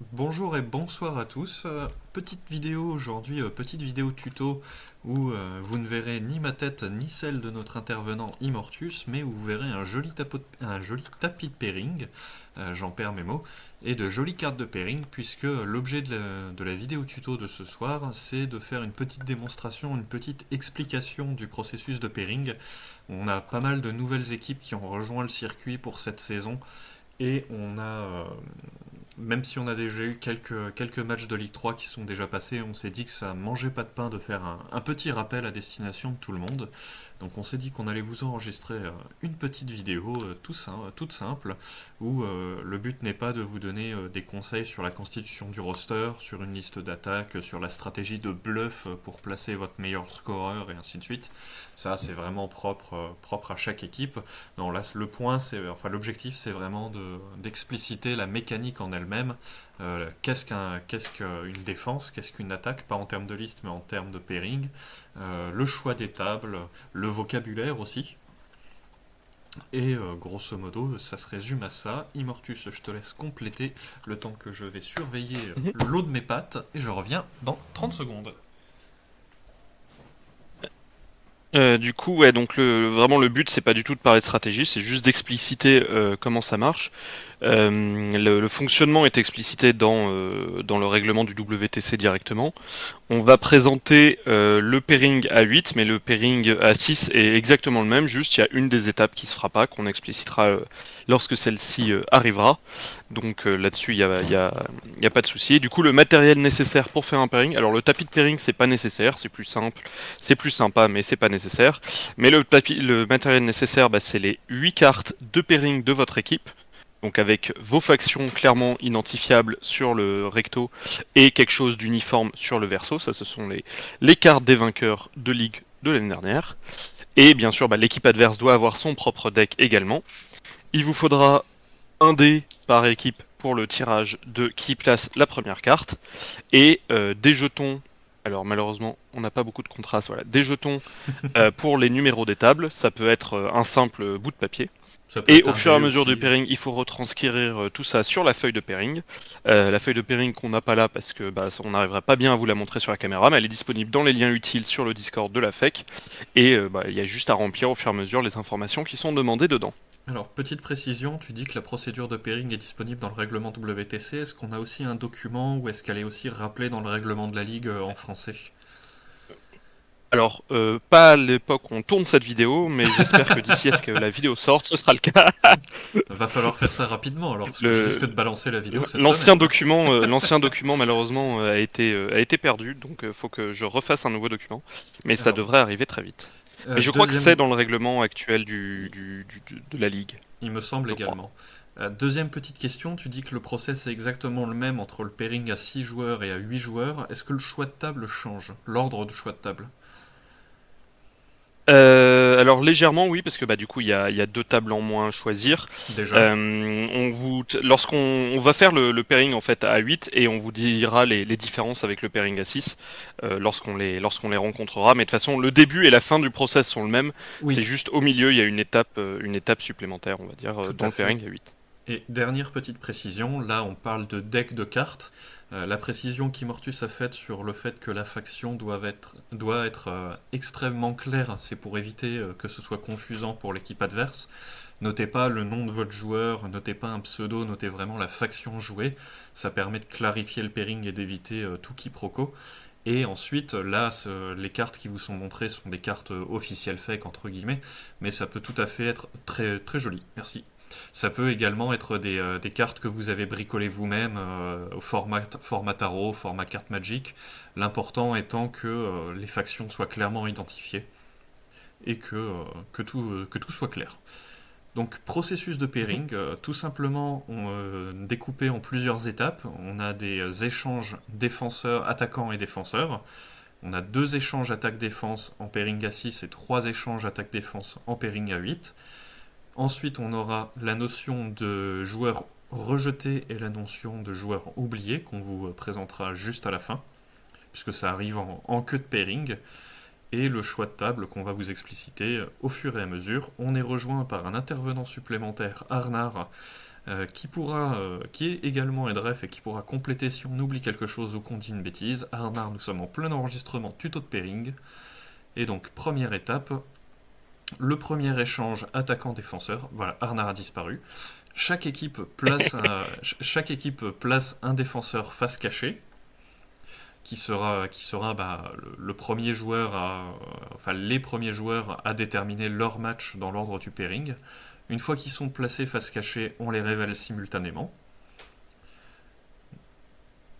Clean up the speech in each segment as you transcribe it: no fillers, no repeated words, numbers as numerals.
Bonjour et bonsoir à tous. Petite vidéo aujourd'hui, petite vidéo tuto où vous ne verrez ni ma tête ni celle de notre intervenant Immortus, mais où vous verrez un joli tapis de pairing, j'en perds mes mots, et de jolies cartes de pairing, puisque l'objet de la vidéo tuto de ce soir, c'est de faire une petite démonstration, une petite explication du processus de pairing. On a pas mal de nouvelles équipes qui ont rejoint le circuit pour cette saison, et même si on a déjà eu quelques matchs de Ligue 3 qui sont déjà passés, on s'est dit que ça mangeait pas de pain de faire un petit rappel à destination de tout le monde. Donc on s'est dit qu'on allait vous enregistrer une petite vidéo toute simple, où le but n'est pas de vous donner des conseils sur la constitution du roster, sur une liste d'attaque, sur la stratégie de bluff pour placer votre meilleur scoreur et ainsi de suite. Ça c'est vraiment propre à chaque équipe. Non, là, l'objectif, c'est vraiment d'expliciter la mécanique en elle-même. Qu'est-ce qu'une défense, qu'est-ce qu'une attaque, pas en termes de liste, mais en termes de pairing. Le choix des tables, le vocabulaire aussi. Et grosso modo, ça se résume à ça. Immortus, je te laisse compléter le temps que je vais surveiller Mhm. l'eau de mes pattes et je reviens dans 30 secondes. Du coup, ouais, donc vraiment le but, c'est pas du tout de parler de stratégie, c'est juste d'expliciter comment ça marche. Le fonctionnement est explicité dans le règlement du WTC directement. On va présenter le pairing à 8, mais le pairing à 6 est exactement le même, juste il y a une des étapes qui se fera pas, qu'on explicitera lorsque celle-ci arrivera. Donc là-dessus, il y a pas de souci. Du coup, le matériel nécessaire pour faire un pairing, alors le tapis de pairing, c'est pas nécessaire, c'est plus simple, c'est plus sympa, mais c'est pas nécessaire. Mais le matériel nécessaire, bah, c'est les 8 cartes de pairing de votre équipe. Donc avec vos factions clairement identifiables sur le recto et quelque chose d'uniforme sur le verso, ça ce sont les cartes des vainqueurs de ligue de l'année dernière. Et bien sûr, bah, l'équipe adverse doit avoir son propre deck également. Il vous faudra un dé par équipe pour le tirage de qui place la première carte et des jetons. Alors malheureusement, on n'a pas beaucoup de contrastes. Voilà, des jetons pour les numéros des tables. Ça peut être un simple bout de papier. Ça peut Et être au un fur et à dé mesure du aussi. pairing, il faut retranscrire tout ça sur la feuille de pairing. La feuille de pairing qu'on n'a pas là parce que bah, on n'arrivera pas bien à vous la montrer sur la caméra, mais elle est disponible dans les liens utiles sur le Discord de la FEC. Et bah, il y a juste à remplir au fur et à mesure les informations qui sont demandées dedans. Alors, petite précision, tu dis que la procédure de pairing est disponible dans le règlement WTC. Est-ce qu'on a aussi un document ou est-ce qu'elle est aussi rappelée dans le règlement de la Ligue en français? Alors, pas à l'époque où on tourne cette vidéo, mais j'espère que d'ici à ce que la vidéo sorte, ce sera le cas. Va falloir faire ça rapidement alors, parce que je risque Le, de balancer la vidéo cette l'ancien semaine, hein. document, malheureusement a été perdu, donc il faut que je refasse un nouveau document. Mais ça Alors, devrait arriver très vite. Mais je crois que c'est deuxième, dans le règlement actuel il, de la ligue, il me semble je crois. également. Deuxième petite question, tu dis que le process est exactement le même entre le pairing à 6 joueurs et à 8 joueurs. Est-ce que le choix de table change? L'ordre du choix de table? Alors légèrement oui, parce que bah du coup il y a deux tables en moins à choisir. Déjà. Lorsqu'on on va faire le pairing en fait à 8 et on vous dira les différences avec le pairing à 6 lorsqu'on les rencontrera. Mais de toute façon le début et la fin du process sont le même. C'est Oui, juste au milieu il y a une étape supplémentaire on va dire tout dans à le fait. pairing à 8. Et dernière petite précision, là on parle de deck de cartes. La précision qu'Immortus a faite sur le fait que la faction doit être extrêmement claire, c'est pour éviter que ce soit confusant pour l'équipe adverse. Notez pas le nom de votre joueur, notez pas un pseudo, notez vraiment la faction jouée. Ça permet de clarifier le pairing et d'éviter tout quiproquo. Et ensuite, là, les cartes qui vous sont montrées sont des cartes officielles fake, entre guillemets, mais ça peut tout à fait être très, très joli. Merci. Ça peut également être des cartes que vous avez bricolées vous-même au format tarot, format carte Magic. L'important étant que les factions soient clairement identifiées et que tout soit clair. Donc processus de Mhm. pairing, tout simplement découpé en plusieurs étapes. On a des échanges défenseurs, attaquants et défenseurs. On a deux échanges attaque-défense en pairing à 6 et trois échanges attaque-défense en pairing à 8. Ensuite, on aura la notion de joueur rejeté et la notion de joueur oublié qu'on vous présentera juste à la fin, puisque ça arrive en queue de pairing. Et le choix de table qu'on va vous expliciter au fur et à mesure. On est rejoint par un intervenant supplémentaire, Arnar, qui est également Edref et qui pourra compléter si on oublie quelque chose ou qu'on dit une bêtise. Arnar, nous sommes en plein enregistrement tuto de pairing. Et donc, première étape, le premier échange attaquant-défenseur. Voilà, Arnar a disparu. Chaque équipe place un défenseur face cachée, qui sera le premier joueur les premiers joueurs à déterminer leur match dans l'ordre du pairing. Une fois qu'ils sont placés face cachée, on les révèle simultanément.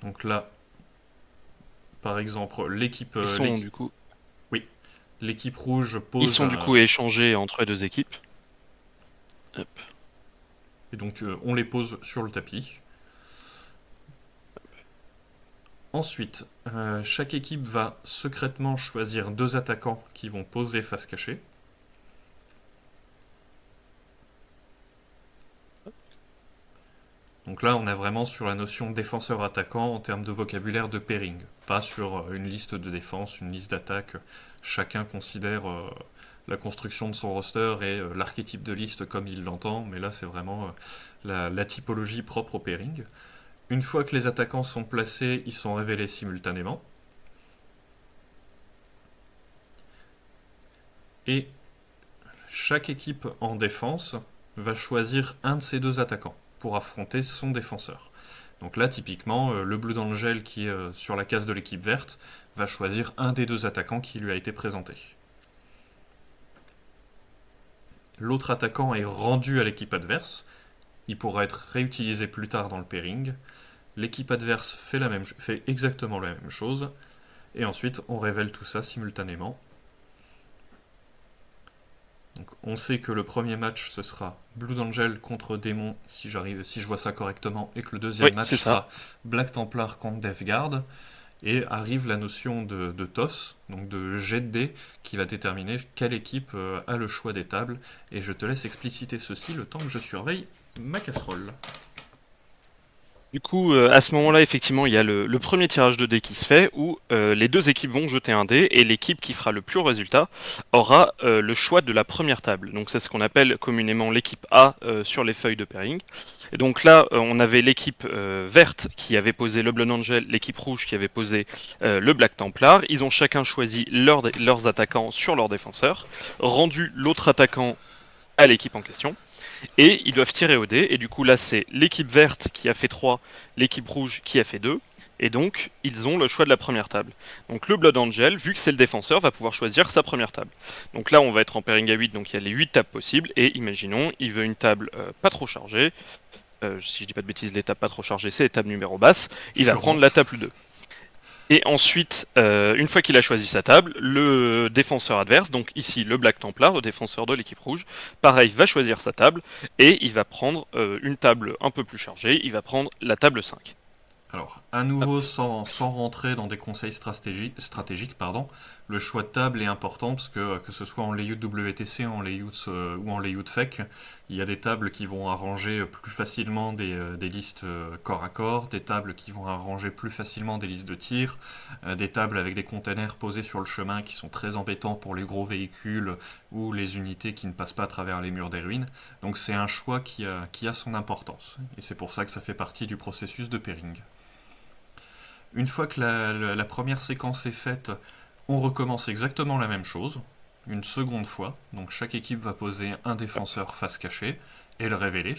Donc là, par exemple, l'équipe rouge pose. Ils sont du coup échangés entre les deux équipes. Hop. Et donc on les pose sur le tapis. Ensuite, chaque équipe va secrètement choisir 2 attaquants qui vont poser face cachée. Donc là, on est vraiment sur la notion défenseur-attaquant en termes de vocabulaire de pairing, pas sur une liste de défense, une liste d'attaque. Chacun considère la construction de son roster et l'archétype de liste comme il l'entend, mais là, c'est vraiment la typologie propre au pairing. Une fois que les attaquants sont placés, ils sont révélés simultanément. Et chaque équipe en défense va choisir un de ces 2 attaquants pour affronter son défenseur. Donc là, typiquement, le Blood Angel qui est sur la case de l'équipe verte va choisir un des 2 attaquants qui lui a été présenté. L'autre attaquant est rendu à l'équipe adverse. Il pourra être réutilisé plus tard dans le pairing. L'équipe adverse fait exactement la même chose. Et ensuite, on révèle tout ça simultanément. Donc, on sait que le premier match, ce sera Blood Angel contre Démon, si je vois ça correctement, et que le deuxième match sera Black Templar contre Death Guard. Et arrive la notion de TOS, donc de jet de dés, qui va déterminer quelle équipe a le choix des tables. Et je te laisse expliciter ceci le temps que je surveille ma casserole. Du coup, à ce moment-là, effectivement, il y a le premier tirage de dés qui se fait, où les 2 équipes vont jeter un dé, et l'équipe qui fera le plus haut résultat aura le choix de la première table. Donc c'est ce qu'on appelle communément l'équipe A sur les feuilles de pairing. Et donc là, on avait l'équipe verte qui avait posé le Blood Angel, l'équipe rouge qui avait posé le Black Templar. Ils ont chacun choisi leurs attaquants sur leurs défenseurs, rendu l'autre attaquant à l'équipe en question. Et ils doivent tirer au dé, et du coup là c'est l'équipe verte qui a fait 3, l'équipe rouge qui a fait 2, et donc ils ont le choix de la première table. Donc le Blood Angel, vu que c'est le défenseur, va pouvoir choisir sa première table. Donc là on va être en pairing à 8, donc il y a les 8 tables possibles, et imaginons, il veut une table pas trop chargée, si je dis pas de bêtises, les tables pas trop chargées c'est les tables numéro basse, il va prendre la table 2. Et ensuite, une fois qu'il a choisi sa table, le défenseur adverse, donc ici le Black Templar, le défenseur de l'équipe rouge, pareil, va choisir sa table et il va prendre une table un peu plus chargée, il va prendre la table 5. Alors, à nouveau, sans rentrer dans des conseils stratégiques, le choix de table est important parce que ce soit en layout WTC ou en layout FEC, il y a des tables qui vont arranger plus facilement des listes corps à corps, des tables qui vont arranger plus facilement des listes de tir, des tables avec des containers posés sur le chemin qui sont très embêtants pour les gros véhicules ou les unités qui ne passent pas à travers les murs des ruines. Donc c'est un choix qui a son importance. Et c'est pour ça que ça fait partie du processus de pairing. Une fois que la première séquence est faite, on recommence exactement la même chose, une seconde fois. Donc chaque équipe va poser un défenseur face cachée et le révéler.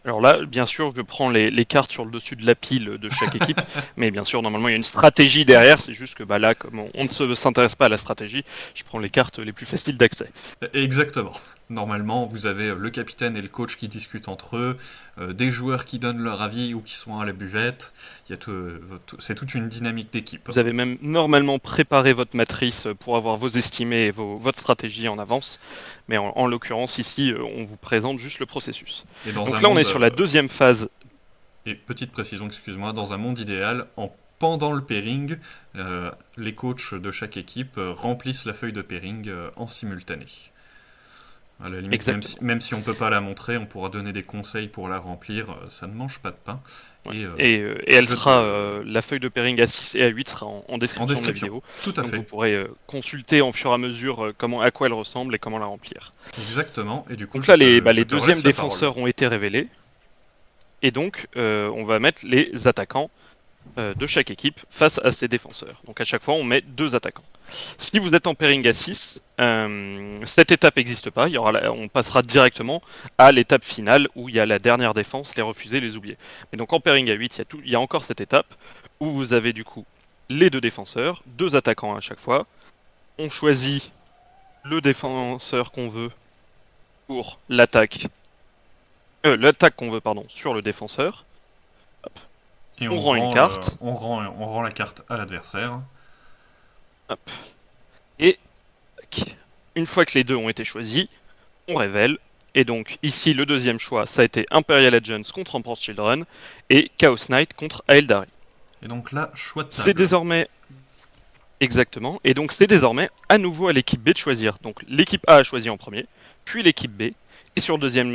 Alors là, bien sûr, je prends les cartes sur le dessus de la pile de chaque équipe, mais bien sûr, normalement, il y a une stratégie derrière. C'est juste que là, comme on ne s'intéresse pas à la stratégie, je prends les cartes les plus faciles d'accès. Exactement. Normalement, vous avez le capitaine et le coach qui discutent entre eux, des joueurs qui donnent leur avis ou qui sont à la buvette. C'est toute une dynamique d'équipe. Vous avez même normalement préparé votre matrice pour avoir vos estimés et votre stratégie en avance. Mais en l'occurrence, ici, on vous présente juste le processus. Donc là, on est sur la deuxième phase. Et petite précision, excuse-moi, dans un monde idéal, pendant le pairing, les coachs de chaque équipe remplissent la feuille de pairing en simultané. À la limite, Exactement. même si on peut pas la montrer, on pourra donner des conseils pour la remplir. Ça ne mange pas de pain. Ouais. Et Et elle je te... sera, la feuille de pairing à 6 et à 8 sera en En description de la description. vidéo. Tout à Donc vous fait. pourrez consulter au fur et à mesure à quoi elle ressemble et comment la remplir. Exactement. Et du coup, Donc là, je les te deuxièmes laisse la parole. défenseurs ont été révélés. Et donc, on va mettre les attaquants de chaque équipe face à ces défenseurs. Donc à chaque fois, on met 2 attaquants. Si vous êtes en pairing à 6, cette étape n'existe pas. On passera directement à l'étape finale où il y a la dernière défense, les refuser, les oublier. Mais donc en pairing à 8, il y a encore cette étape où vous avez du coup les 2 défenseurs, 2 attaquants à chaque fois. On choisit le défenseur qu'on veut pour l'attaque qu'on veut pardon sur le défenseur. Hop. Et On rend une carte. on rend la carte à l'adversaire. Hop. Et une fois que les 2 ont été choisis, on révèle. Et donc ici le deuxième choix, ça a été Imperial Legends contre Emperor's Children et Chaos Knight contre Aeldari. Et donc là, choix de C'est table. désormais exactement. Et donc c'est désormais à nouveau à l'équipe B de choisir. Donc l'équipe A a choisi en premier, puis l'équipe B. Et sur le deuxième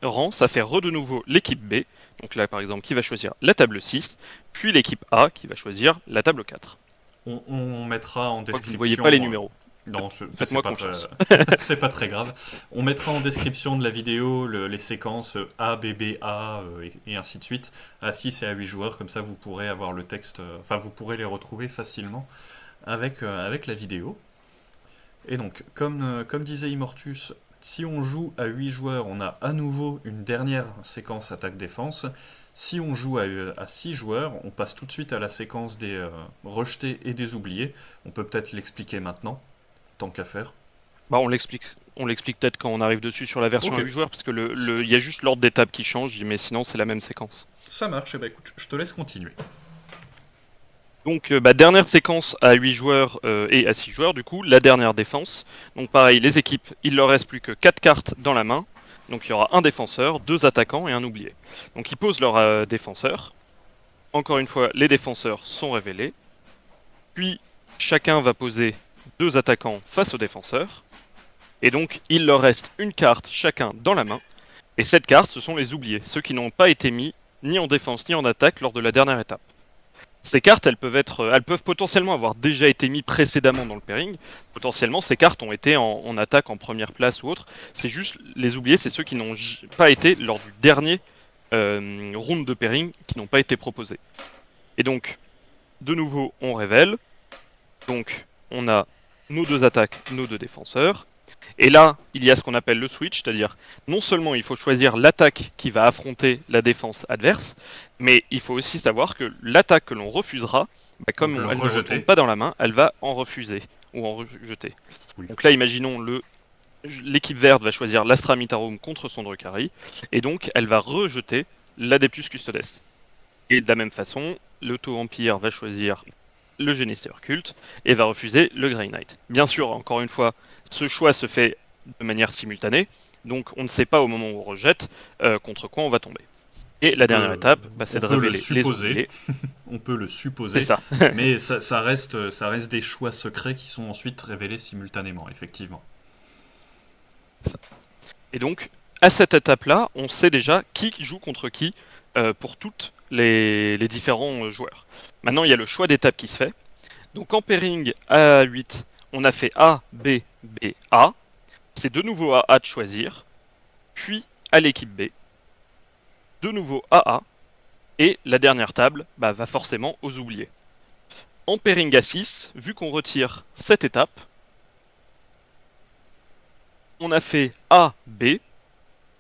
rang, ça fait de nouveau l'équipe B. Donc là par exemple qui va choisir la table 6, puis l'équipe A qui va choisir la table 4. On mettra en Je crois que vous ne voyez pas les description. numéros. Non, c'est Faites-moi pas très, confiance. c'est pas très grave. On mettra en description de la vidéo les séquences A, B, B, A et ainsi de suite. À 6 et à 8 joueurs, comme ça vous pourrez avoir le texte, enfin vous pourrez les retrouver facilement avec la vidéo. Et donc, comme disait Immortus, si on joue à 8 joueurs, on a à nouveau une dernière séquence attaque-défense. Si on joue à 6 joueurs, on passe tout de suite à la séquence des rejetés et des oubliés. On peut peut-être l'expliquer maintenant, tant qu'à faire. Bah, on l'explique. On l'explique peut-être quand on arrive dessus sur la version Ok, à 8 joueurs, parce que il y a juste l'ordre d'étape qui change, mais sinon c'est la même séquence. ça marche. Eh ben, écoute, je te laisse continuer. Donc, dernière séquence à 8 joueurs et à 6 joueurs, du coup, la dernière défense. Donc, pareil, les équipes, il leur reste plus que 4 cartes dans la main. Donc, il y aura un défenseur, 2 attaquants et un oublié. Donc, ils posent leurs défenseurs. Encore une fois, les défenseurs sont révélés. Puis, chacun va poser 2 attaquants face aux défenseurs. Et donc, il leur reste une carte chacun dans la main. Et cette carte, ce sont les oubliés, ceux qui n'ont pas été mis ni en défense ni en attaque lors de la dernière étape. Ces cartes, elles peuvent potentiellement avoir déjà été mises précédemment dans le pairing. Potentiellement, ces cartes ont été en attaque en première place ou autre. C'est juste les oubliés, c'est ceux qui n'ont pas été lors du dernier round de pairing, qui n'ont pas été proposés. Et donc, de nouveau, on révèle. Donc, on a nos 2 attaques, nos 2 défenseurs. Et là, il y a ce qu'on appelle le switch, c'est-à-dire non seulement il faut choisir l'attaque qui va affronter la défense adverse, mais il faut aussi savoir que l'attaque que l'on refusera, bah, On peut le elle ne retourne rejeter. pas dans la main, elle va en refuser ou en rejeter. Oui. Donc là, imaginons l'équipe verte va choisir l'Astra Militarum contre son Drukhari, et donc elle va rejeter l'Adeptus Custodes. Et de la même façon, l'Auto-Empire va choisir le Génisseur Culte et va refuser le Grey Knight. Bien sûr, encore une fois, ce choix se fait de manière simultanée, donc on ne sait pas au moment où on rejette contre quoi on va tomber. Et la dernière étape, bah, c'est On de peut le révéler les supposer. oubliés. On peut le C'est supposer. ça. Mais ça reste des choix secrets qui sont ensuite révélés simultanément, effectivement. Et donc, à cette étape-là, on sait déjà qui joue contre qui pour toutes les différents joueurs. Maintenant, il y a le choix d'étape qui se fait. Donc en pairing à 8, on a fait A, B, B, A. C'est de nouveau à A de choisir, puis à l'équipe B, de nouveau à A, et la dernière table bah, va forcément aux oubliés. En pairing à 6, vu qu'on retire cette étape, on a fait A, B,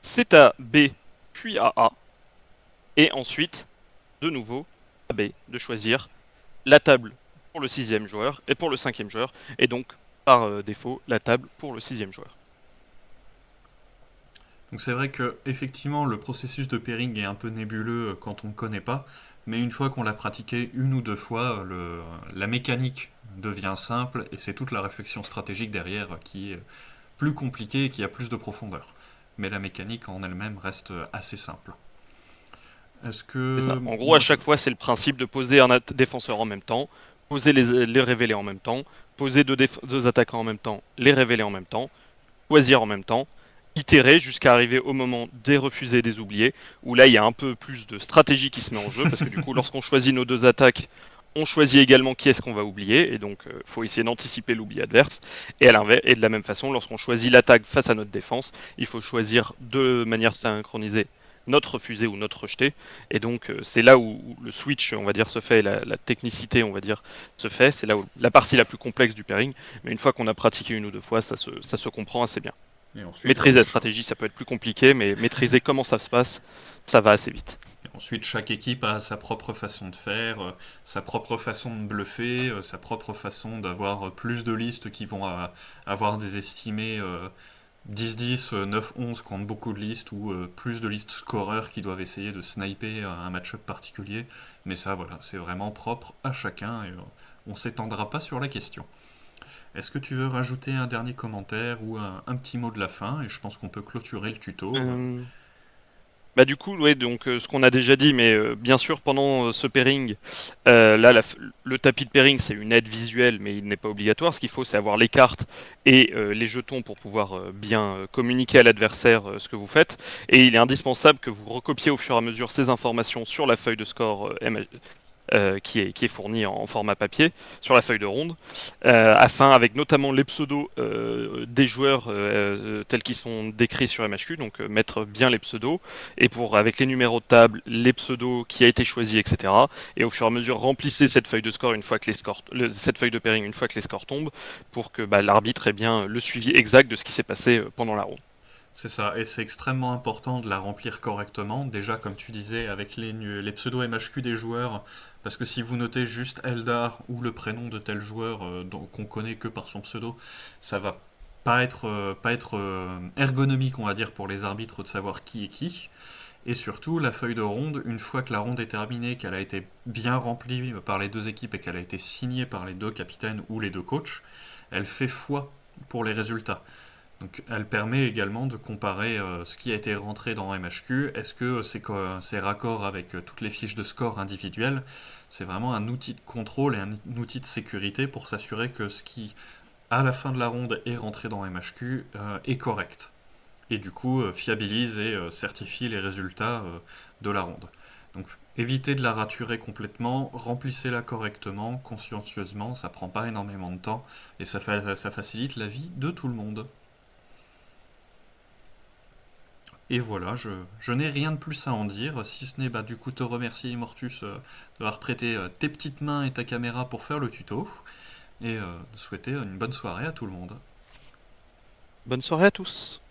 c'est à B, puis à A, et ensuite, de nouveau, à B, de choisir la table pour le 6e joueur et pour le 5e joueur, et donc par défaut la table pour le 6e joueur. Donc c'est vrai que effectivement le processus de pairing est un peu nébuleux quand on ne connaît pas, mais une fois qu'on l'a pratiqué une ou deux fois, la mécanique devient simple et c'est toute la réflexion stratégique derrière qui est plus compliquée et qui a plus de profondeur. Mais la mécanique en elle-même reste assez simple. Est-ce C'est que ça. En gros, à moi je... chaque fois, c'est le principe de poser un défenseur en même temps, poser les révéler en même temps, poser deux attaquants en même temps, les révéler en même temps, choisir en même temps, itérer jusqu'à arriver au moment des refusés et des oubliés, où là il y a un peu plus de stratégie qui se met en jeu, parce que du coup lorsqu'on choisit nos deux attaques, on choisit également qui est-ce qu'on va oublier, et donc faut essayer d'anticiper l'oubli adverse. Et à l'inverse, et de la même façon, lorsqu'on choisit l'attaque face à notre défense, il faut choisir de manière synchronisée notre refusé ou notre rejeté. Et donc c'est là où le switch, on va dire, se fait, et la technicité, on va dire, se fait. C'est là où la partie la plus complexe du pairing. Mais une fois qu'on a pratiqué une ou deux fois, ça se comprend assez bien. Et ensuite, Maîtriser la stratégie, ça peut être plus compliqué, mais maîtriser comment ça se passe, ça va assez vite. chaque équipe a sa propre façon de faire, sa propre façon de bluffer, sa propre façon d'avoir plus de listes qui vont avoir des estimés 10-10, 9-11 contre beaucoup de listes, ou plus de listes scoreurs qui doivent essayer de sniper un match-up particulier. Mais ça, voilà, c'est vraiment propre à chacun, et on s'étendra pas sur la question. Est-ce que tu veux rajouter un dernier commentaire ou un petit mot de la fin? Et je pense qu'on peut clôturer le tuto. Euh, Bah du coup, ouais, donc ce qu'on a déjà dit, mais bien sûr pendant ce pairing, là le tapis de pairing c'est une aide visuelle, mais il n'est pas obligatoire. Ce qu'il faut, c'est avoir les cartes et les jetons pour pouvoir bien communiquer à l'adversaire ce que vous faites. Et il est indispensable que vous recopiez au fur et à mesure ces informations sur la feuille de score qui est fourni en format papier sur la feuille de ronde, afin, avec notamment les pseudos des joueurs tels qu'ils sont décrits sur MHQ, donc mettre bien les pseudos, et pour avec les numéros de table, les pseudos qui a été choisi, etc. Et au fur et à mesure, remplissez cette feuille de score une fois que les scores, cette feuille de pairing une fois que les scores tombent, pour que l'arbitre ait bien le suivi exact de ce qui s'est passé pendant la ronde. C'est ça, et c'est extrêmement important de la remplir correctement. Déjà, comme tu disais, avec les pseudo MHQ des joueurs, parce que si vous notez juste Eldar ou le prénom de tel joueur qu'on connaît que par son pseudo, ça va pas être ergonomique, on va dire, pour les arbitres de savoir qui est qui. Et surtout, la feuille de ronde, une fois que la ronde est terminée, qu'elle a été bien remplie par les deux équipes et qu'elle a été signée par les deux capitaines ou les deux coachs, elle fait foi pour les résultats. Donc, elle permet également de comparer ce qui a été rentré dans MHQ. Est-ce que c'est raccord avec toutes les fiches de score individuelles? C'est vraiment un outil de contrôle et un outil de sécurité pour s'assurer que ce qui, à la fin de la ronde, est rentré dans MHQ est correct. Et du coup, fiabilise et certifie les résultats de la ronde. Donc, évitez de la raturer complètement, remplissez-la correctement, consciencieusement, ça prend pas énormément de temps et ça facilite la vie de tout le monde. Et voilà, je n'ai rien de plus à en dire, si ce n'est du coup te remercier Immortus d'avoir prêté tes petites mains et ta caméra pour faire le tuto, et de souhaiter une bonne soirée à tout le monde. Bonne soirée à tous.